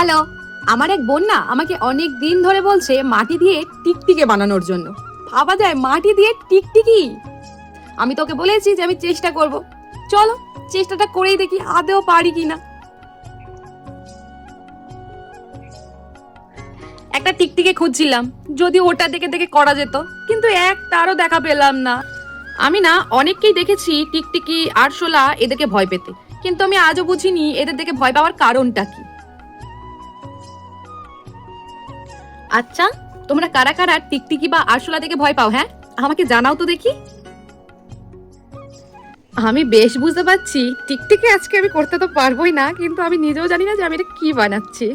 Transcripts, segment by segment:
Hello, আমার এক বোন না আমাকে অনেক দিন ধরে বলছে মাটি দিয়ে টিকটিকি বানানোর জন্য। ভাবা যায় মাটি দিয়ে টিকটিকি! আমি তোকে বলেছি যে আমি চেষ্টা করব। চলো চেষ্টাটা করেই দেখি আদৌ পারি কিনা। একটা টিকটিকি খুঁজছিলাম, যদি ওটা দেখে দেখে করা যেত, কিন্তু একটারও দেখা পেলাম না। আমি না অনেককেই দেখেছি টিকটিকি আরশোলা এদেরকে ভয় পেতে, কিন্তু আমি আজও বুঝিনি এদের দেখে ভয় পাওয়ার কারণটা কি। আচ্ছা, তোমরা কারা কারা টিকটিকি বা আরশোলা দেখে ভয় পাও? হ্যাঁ, আমাকে জানাও তো দেখি। আমি বেশ বুঝতে পারছি টিকটিকি আজকে আমি করতে তো পারবোই না, কিন্তু আমি নিজেও জানি না যে আমি এটা কি বানাচ্ছি।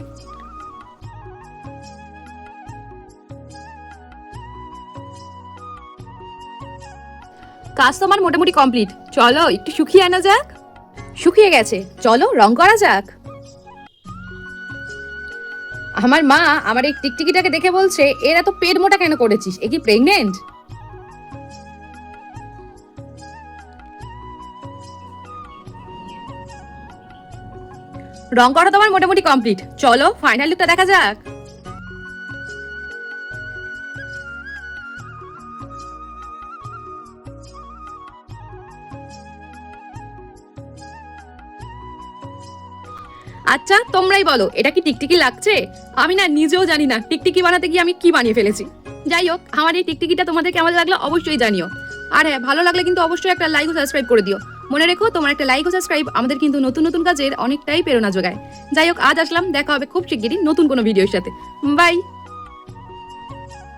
কাজ তো আমার মোটামুটি কমপ্লিট, চলো একটু শুকিয়ে আনা যাক। শুকিয়ে গেছে, চলো রং করা যাক। আমার মা আমার এই টিকটিকিটাকে দেখে বলছে, এর এত পেট মোটা কেন করেছিস? এ কি প্রেগনেন্ট? রং করা তো আমার মোটামুটি কমপ্লিট, চলো ফাইনাল লুকটা দেখা যাক। আচ্ছা তোমরাই বলো, এটা কি টিকটিকি লাগছে? আমি না নিজেও জানি না টিকটিকি বানাতে গিয়ে আমি কি বানিয়ে ফেলেছি। যাই হোক, আমার এই টিকটিকিটা তোমাদের কেমন লাগলো অবশ্যই জানিও। আর হ্যাঁ, ভালো লাগলে কিন্তু অবশ্যই একটা লাইক ও সাবস্ক্রাইব করে দিও। মনে রেখো, তোমার একটা লাইক ও সাবস্ক্রাইব আমাদের কিন্তু নতুন নতুন কাজের অনেকটাই প্রেরণা যোগায়। যাই হোক, আজ আসলাম, দেখা হবে খুব শিগগিরই নতুন কোনো ভিডিওর সাথে। বাই।